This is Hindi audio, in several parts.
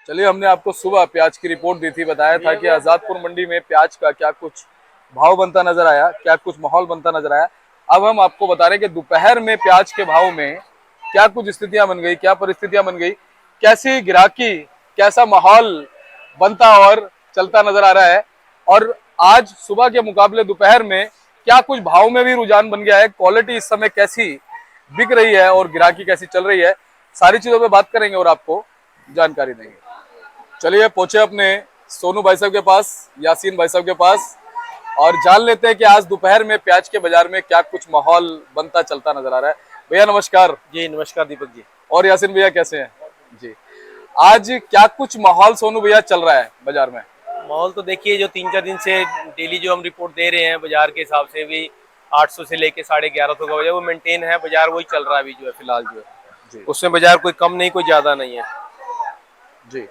चलिए, हमने आपको सुबह प्याज की रिपोर्ट दी थी, बताया था कि आजादपुर मंडी में प्याज का क्या कुछ भाव बनता नजर आया, क्या कुछ माहौल बनता नजर आया। अब हम आपको बता रहे हैं कि दोपहर में प्याज के भाव में क्या कुछ स्थितियां बन गई, क्या परिस्थितियां बन गई, कैसी गिराकी, कैसा माहौल बनता और चलता नजर आ रहा है। और आज सुबह के मुकाबले दोपहर में क्या कुछ भाव में भी रुझान बन गया है, क्वालिटी इस समय कैसी बिक रही है और गिराकी कैसी चल रही है, सारी चीजों पे बात करेंगे और आपको जानकारी देंगे। चलिए पहुंचे अपने सोनू भाई साहब के पास, यासीन भाई साहब के पास, और जान लेते हैं कि आज दोपहर में प्याज के बाजार में क्या कुछ माहौल बनता चलता नजर आ रहा है। भैया नमस्कार। जी नमस्कार दीपक जी। और यासीन भैया कैसे हैं? जी, आज क्या कुछ माहौल सोनू भैया चल रहा है बाजार में? माहौल तो देखिए, जो 3-4 दिन से डेली जो हम रिपोर्ट दे रहे हैं बाजार के हिसाब से भी 800 से लेके 1150 का बाजार वो मेंटेन है। बाजार वही चल रहा है अभी जो है फिलहाल जो है, जी उसमें बाजार कोई कम नहीं कोई ज्यादा नहीं है। जी।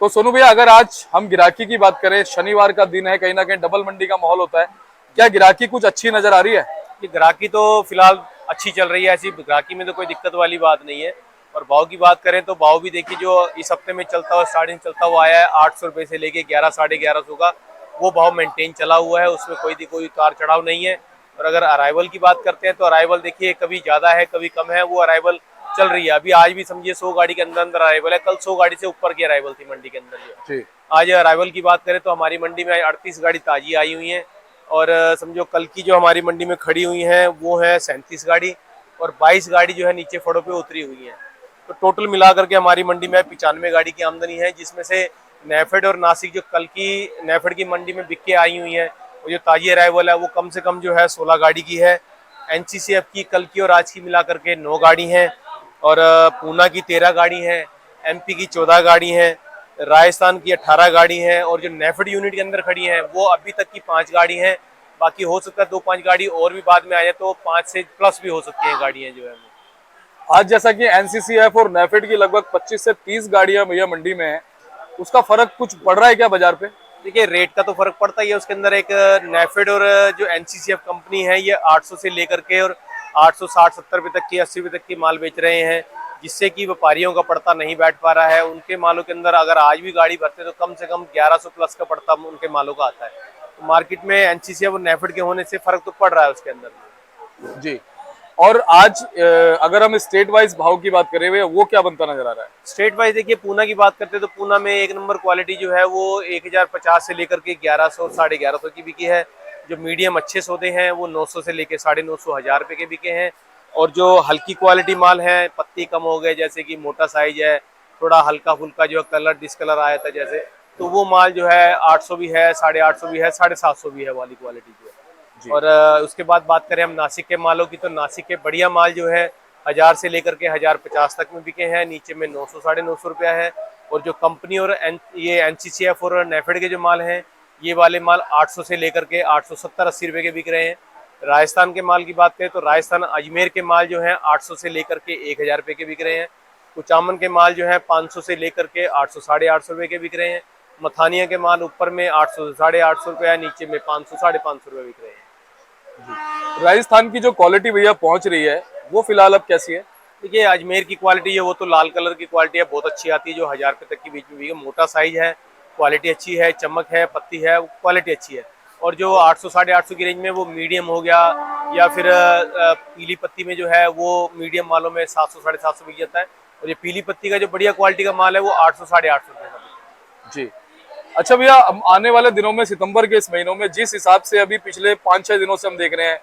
तो सोनू भैया, अगर आज हम गिराकी की बात करें, शनिवार का दिन है, कहीं ना कहीं डबल मंडी का माहौल होता है, क्या गिराकी कुछ अच्छी नजर आ रही है? ये ग्राहकी तो फिलहाल अच्छी चल रही है, ऐसी ग्राहकी में तो कोई दिक्कत वाली बात नहीं है। और भाव की बात करें तो भाव भी देखिए, जो इस हफ्ते में चलता हुआ स्टार्टिंग चलता हुआ आया है 800 रुपये से लेके 1100-1150 का वो भाव मेंटेन चला हुआ है, उसमें कोई उतार चढ़ाव नहीं है। और अगर अराइवल की बात करते हैं तो अराइवल देखिए कभी ज़्यादा है कभी कम है, वो अराइवल चल रही है। अभी आज भी समझिए 100 गाड़ी के अंदर अंदर अराइवल है, कल 100 गाड़ी से ऊपर की अराइवल थी मंडी के अंदर जो। जी आज अराइवल की बात करें तो हमारी मंडी में 38 गाड़ी ताजी आई हुई हैं। और समझो कल की जो हमारी मंडी में खड़ी हुई हैं वो है 37 गाड़ी, और 22 गाड़ी जो है नीचे फड़ों पे उतरी हुई हैं। तो टोटल मिलाकर के हमारी मंडी में 95 गाड़ी की आमदनी है, जिसमें से नेफेड और नासिक जो कल की नेफेड की मंडी में बिक के आई हुई हैं, और जो ताजी अराइवल है वो कम से कम जो है 16 गाड़ी की है। एनसीसीएफ की कल की और आज की मिलाकर के 9 गाड़ी हैं, और पूना की 13 गाड़ी हैं, एमपी की 14 गाड़ी हैं, राजस्थान की 18 गाड़ी हैं, और जो नेफेड यूनिट के अंदर खड़ी हैं वो अभी तक की 5 गाड़ी हैं। बाकी हो सकता है 2-5 गाड़ी और भी बाद में आ जाए, तो 5 से प्लस भी हो सकती हैं गाड़ियां जो है। आज जैसा कि एनसीसीएफ और नेफेड की लगभग 25 से 30 गाड़ियां भैया मंडी में है, उसका फर्क कुछ पड़ रहा है क्या बाजार पे? देखिए रेट का तो फर्क पड़ता ही है, उसके अंदर एक नेफेड और जो एनसीसीएफ कंपनी है ये 800 से लेकर के और 860-70 रुपये तक की 80 रुपये तक की माल बेच रहे हैं, जिससे कि व्यापारियों का पड़ता नहीं बैठ पा रहा है। उनके मालों के अंदर अगर आज भी गाड़ी भरते तो कम से कम 1100 प्लस का पड़ता उनके मालों का आता है। तो मार्केट में एनसीसीएफ और नेफेड के होने से फर्क तो पड़ रहा है उसके अंदर। जी। और आज अगर हम स्टेट वाइज भाव की बात करें भैया, वो क्या बनता नजर आ रहा है? स्टेट वाइज देखिए, पूना की बात करते हैं तो पूना में एक नंबर क्वालिटी जो है वो 1050 से लेकर के 1100 1150 की बिकी है। जो मीडियम अच्छे सौदे हैं वो 900 से लेकर 950 1000 रुपये के बिके हैं। और जो हल्की क्वालिटी माल है, पत्ती कम हो गए, जैसे कि मोटा साइज है, थोड़ा हल्का फुल्का जो कलर डिसकलर आया था जैसे, तो वो माल जो है 800 भी है, 850 भी है, 750 भी है वाली क्वालिटी जो है। और उसके बाद बात करें हम नासिक के मालों की, तो नासिक के बढ़िया माल जो है 1000 से लेकर के 1050 तक में बिके हैं, नीचे में 900 950 रुपया है। और जो कंपनी और ये एनसीसीएफ और नेफेड के जो माल हैं, ये वाले माल 800 से लेकर के 870-80 रुपये के बिक रहे हैं। राजस्थान के माल की बात करें तो राजस्थान अजमेर के माल जो हैं 800 से लेकर के 1000 रुपये के बिक रहे हैं। कुचामन के माल जो है 500 से लेकर के 800 850 रुपये के बिक रहे हैं। मथानिया के माल ऊपर में 800 से 850 रुपया, नीचे में 500 550 रुपये बिक रहे हैं। राजस्थान की जो क्वालिटी भैया पहुंच रही है, वो फिलहाल अब कैसी है? देखिए अजमेर की क्वालिटी है वो तो लाल कलर की क्वालिटी है, बहुत अच्छी आती है, जो 1000 रुपये तक की बीच में भी है। मोटा साइज है, क्वालिटी अच्छी है, चमक है, पत्ती है, क्वालिटी अच्छी है। और जो 800 850 की रेंज में वो मीडियम हो गया, या फिर पीली पत्ती में जो है वो मीडियम मालों में 700 750 बिक जाता है। और ये पीली पत्ती का जो बढ़िया क्वालिटी का माल है वो 800 850 रुपये का। जी। अच्छा भैया, आने वाले दिनों में, सितंबर के इस महीनों में, जिस हिसाब से अभी पिछले 5-6 दिनों से हम देख रहे हैं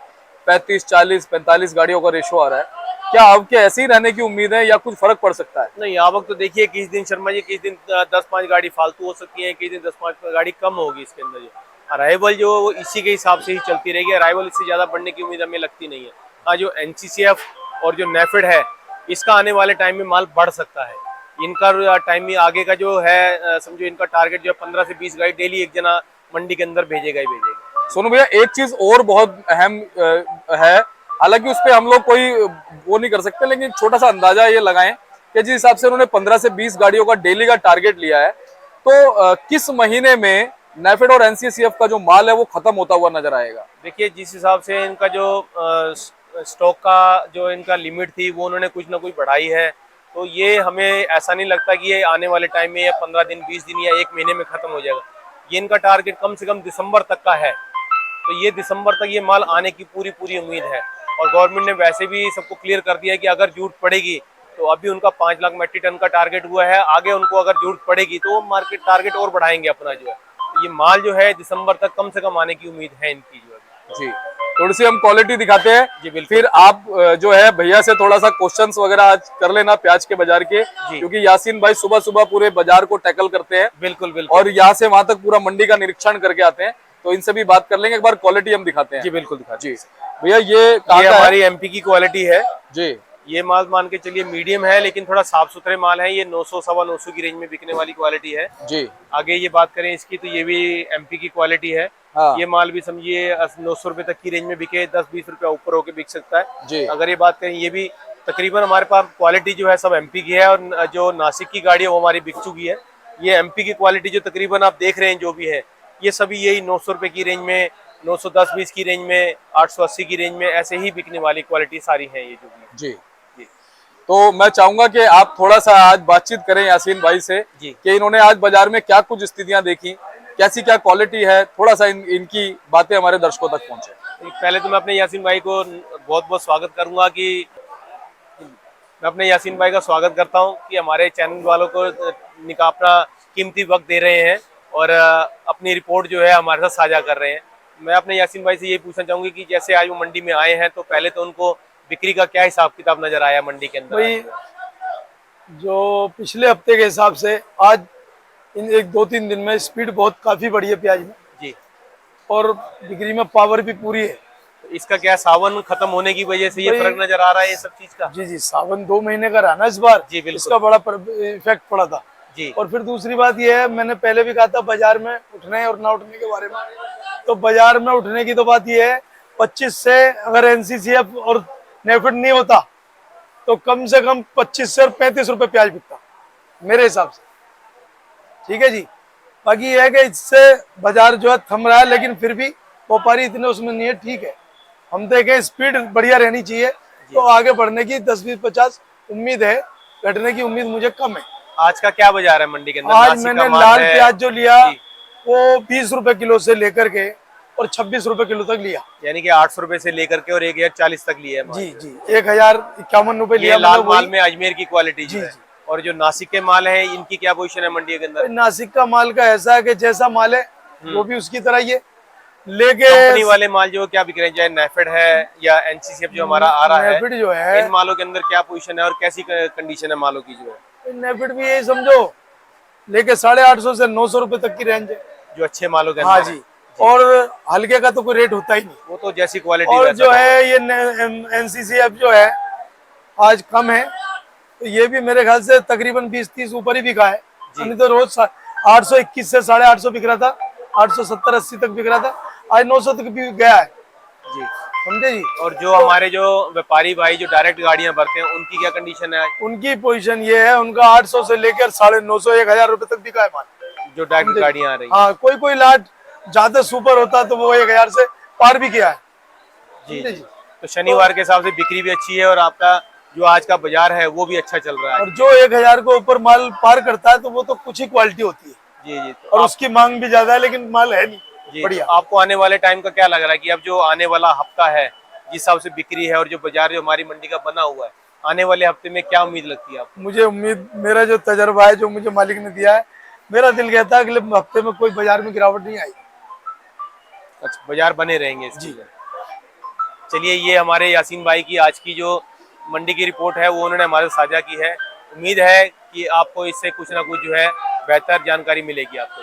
35 40 45 गाड़ियों का रेशो आ रहा है, क्या अब क्या ऐसे ही रहने की उम्मीद है या कुछ फर्क पड़ सकता है? नहीं, आवक तो देखिए किस दिन शर्मा जी, किस दिन 10-5 गाड़ी फालतू हो सकती है, किस दिन 10-5 गाड़ी कम होगी इसके अंदर। जो अराइवल जो वो इसी के हिसाब से ही चलती रहेगी, अराइवल इससे ज़्यादा बढ़ने की उम्मीद हमें लगती नहीं है। हाँ, जो एनसीसीएफ और जो नेफेड है, इसका आने वाले टाइम में माल बढ़ सकता है। इनका टाइम में आगे का जो है समझो इनका टारगेट जो है 15 से 20 गाड़ी डेली एक जना मंडी के अंदर भेजेगा ही भेजेगा। सोनू भैया, एक चीज और बहुत अहम है, हालांकि उस पर हम लोग कोई वो नहीं कर सकते, लेकिन छोटा सा अंदाजा ये लगाएं कि जिस हिसाब से उन्होंने 15 से 20 गाड़ियों का डेली का टारगेट लिया है, तो किस महीने में नेफेड और एनसीसीएफ का जो माल है वो खत्म होता हुआ नजर आएगा? देखिए जिस हिसाब से इनका जो स्टॉक का जो इनका लिमिट थी वो उन्होंने कुछ ना कुछ बढ़ाई है। तो ये हमें ऐसा नहीं लगता कि ये आने वाले टाइम में या 15 दिन, 20 दिन या 1 महीने में खत्म हो जाएगा। ये इनका टारगेट कम से कम दिसंबर तक का है, तो ये दिसंबर तक ये माल आने की पूरी पूरी उम्मीद है। और गवर्नमेंट ने वैसे भी सबको क्लियर कर दिया है कि अगर जरूरत पड़ेगी, तो अभी उनका 5 लाख मेट्रिक टन का टारगेट हुआ है, आगे उनको अगर जरूरत पड़ेगी तो वो मार्केट टारगेट और बढ़ाएंगे अपना जो है। तो ये माल जो है दिसंबर तक कम से कम आने की उम्मीद है इनकी जो है। जी, थोड़ी सी हम क्वालिटी दिखाते हैं जी बिल्कुल। फिर आप जो है भैया से थोड़ा सा क्वेश्चंस वगैरह आज कर लेना प्याज के बाजार के, क्योंकि यासीन भाई सुबह सुबह पूरे बाजार को टैकल करते हैं। बिल्कुल बिल्कुल। और यहाँ से वहां तक पूरा मंडी का निरीक्षण करके आते हैं, तो इनसे भी बात कर लेंगे। एक बार क्वालिटी हम दिखाते हैं। जी बिल्कुल दिखाते जी भैया, ये कहाँ का हमारी एमपी की क्वालिटी है जी। ये माल मान के चलिए मीडियम है, लेकिन थोड़ा साफ सुथरे माल है। ये 900 सवा 900 की रेंज में बिकने वाली क्वालिटी है जी। आगे ये बात करें इसकी, तो ये भी एमपी की क्वालिटी है। हाँ। ये माल भी समझिए 900 रुपए तक की रेंज में बिके, 10-20 रुपया ऊपर होके बिक सकता है जी। अगर ये बात करें। ये भी तकरीबन हमारे पास क्वालिटी जो है सब एमपी की है, और जो नासिक की गाड़ी है वो हमारी बिक चुकी है। ये एमपी की क्वालिटी जो तकरीबन आप देख रहे हैं जो भी है, ये सभी यही 900 रुपए की रेंज में, 910-20 की रेंज में, 880 की रेंज में, ऐसे ही बिकने वाली क्वालिटी सारी है ये जो भी है। जी। तो मैं चाहूंगा कि आप थोड़ा सा आज बातचीत करें यासीन भाई से जी। कि इन्होंने आज बाजार में क्या कुछ स्थितियां देखी, कैसी क्या क्वालिटी है, थोड़ा सा इनकी बातें हमारे दर्शकों तक पहुंचे। पहले तो मैं अपने यासीन भाई को बहुत बहुत स्वागत करूंगा कि मैं अपने यासीन भाई का स्वागत करता हूं कि हमारे चैनल वालों को अपना कीमती वक्त दे रहे हैं और अपनी रिपोर्ट जो है हमारे साथ साझा कर रहे हैं। मैं अपने यासीन भाई से ये पूछना चाहूंगी कि जैसे आज वो मंडी में आए हैं, तो पहले तो उनको बिक्री का क्या हिसाब किताब नजर आया मंडी के अंदर? भाई जो पिछले हफ्ते के हिसाब से आज इन 1-2-3 दिन में स्पीड बहुत काफी बढ़ी है प्याज में जी, और बिक्री में पावर भी पूरी है। तो इसका क्या सावन खत्म होने की वजह से ये फर्क नजर आ रहा है ये सब चीज का? जी जी, सावन 2 महीने का रहा ना इस बार। जी बिल्कुल। इसका बड़ा इफेक्ट पड़ा था जी। और फिर दूसरी बात ये है, मैंने पहले भी कहा था बाजार में उठने और ना उठने के बारे में। तो बाजार में उठने की तो बात ये है, 25 से अगर एनसीसीएफ और नेफेड नहीं होता तो कम से कम 25 से 35 रुपए प्याज बिकता मेरे हिसाब से। ठीक है जी। बाकी ये है कि इससे बाजार जो है थम रहा है, लेकिन फिर भी व्यापारी इतने उसमें नहीं है। ठीक है, हम देखें स्पीड बढ़िया रहनी चाहिए, तो आगे बढ़ने की 10-20-50 उम्मीद है, घटने की उम्मीद मुझे कम है। आज का क्या बाजार है मंडी के अंदर? आज मैंने लाल प्याज जो लिया वो 20 रुपए किलो से लेकर के और 26 रुपए किलो तक लिया, यानी कि 800 रुपए से लेकर के और 1040 तक लिया है। जी जी, 1051 रुपए लिया लाल माल में अजमेर की क्वालिटी जी है। और जो नासिक के माल है इनकी क्या पोजीशन है मंडी के अंदर? नासिक का माल का ऐसा है कि जैसा माल है वो भी उसकी तरह ही है, लेके कंपनी वाले माल जो क्या बिक रहे हैं, चाहे नेफेड है या एनसीसीएफ जो हमारा आ रहा है, नेफेड जो है, इन मालों के अंदर क्या पोजीशन है और कैसी कंडीशन है मालों की जो है? नेफेड भी यही समझो लेके 850 से 900 रुपए तक की रेंज है जो अच्छे मालों के अंदर। हाँ जी। और हल्के का तो कोई रेट होता ही नहीं, वो तो जैसी क्वालिटी। और जो है ये एनसीसीएफ जो है आज कम है, तो ये भी मेरे ख्याल से तकरीबन 20-30 ऊपर ही बिका है। नहीं तो रोज 821 से 850 बिक रहा था, 870-80 तक बिक रहा था, आज 900 तक भी गया है जी, समझे जी। और जो हमारे जो व्यापारी भाई जो डायरेक्ट गाड़ियां भरते हैं उनकी क्या कंडीशन है? उनकी पोजीशन ये है, उनका 800 से लेकर 950-1000 रुपए तक बिका है माल, जो डायरेक्ट गाड़ियां आ रही है। हाँ, कोई लाट ज्यादा सुपर होता तो वो 1000 से पार भी किया है जी जी। तो शनिवार के हिसाब से बिक्री भी अच्छी है और आपका जो आज का बाजार है वो भी अच्छा चल रहा है। और जो 1000 को ऊपर माल पार करता है तो वो तो कुछ ही क्वालिटी होती है जी जी। और उसकी मांग भी ज्यादा है, लेकिन माल है नहीं बढ़िया। तो आपको आने वाले टाइम का क्या लग रहा है कि अब जो आने वाला हफ्ता है जिस हिसाब से बिक्री है और जो बाजार जो हमारी मंडी का बना हुआ है, आने वाले हफ्ते में क्या उम्मीद लगती है आपको? मुझे उम्मीद, मेरा जो तजर्बा है जो मुझे मालिक ने दिया है, मेरा दिल कहता है अगले हफ्ते में कोई बाजार में गिरावट नहीं आई। अच्छा, बाजार बने रहेंगे जी। चलिए, ये हमारे यासीन भाई की आज की जो मंडी की रिपोर्ट है वो उन्होंने हमारे साझा की है। उम्मीद है कि आपको इससे कुछ ना कुछ जो है बेहतर जानकारी मिलेगी आपको।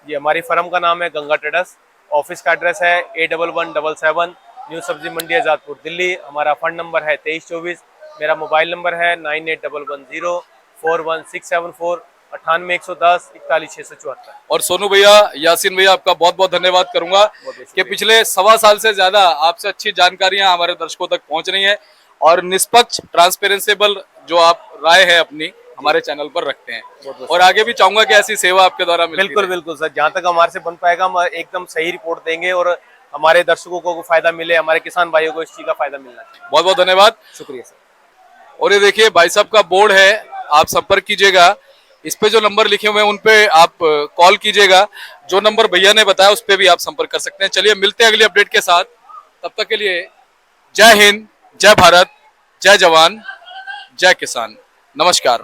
जी, हमारी फर्म का नाम है गंगा ट्रेडर्स, ऑफिस का एड्रेस है A1177 न्यू सब्जी मंडी आजादपुर दिल्ली। हमारा फंड नंबर है 2324। मेरा मोबाइल नंबर है 9811041674 98 110 41 674। और सोनू भैया, यासीन भैया, आपका बहुत बहुत धन्यवाद करूंगा कि पिछले 1.25 साल से ज्यादा आपसे अच्छी जानकारियां हमारे दर्शकों तक पहुंच रही हैं और निष्पक्ष ट्रांसपेरेंसेबल जो आप राय है अपनी हमारे चैनल पर रखते हैं। और आगे भी चाहूंगा कि ऐसी सेवा आपके द्वारा मिलती बिल्कुल रहे। बिल्कुल सर, जहाँ तक हमारे से बन पाएगा हम एकदम सही रिपोर्ट देंगे और हमारे दर्शकों को फायदा मिले, हमारे किसान भाइयों को इस चीज का फायदा मिलना चाहिए। बहुत बहुत धन्यवाद, शुक्रिया सर। और ये देखिए भाई साहब का बोर्ड है, आप संपर्क कीजिएगा। इस पे जो नंबर लिखे हुए हैं उन पे आप कॉल कीजिएगा। जो नंबर भैया ने बताया उस पे भी आप संपर्क कर सकते हैं। चलिए मिलते हैं अगली अपडेट के साथ, तब तक के लिए जय हिंद, जय भारत, जय जवान, जय किसान, नमस्कार।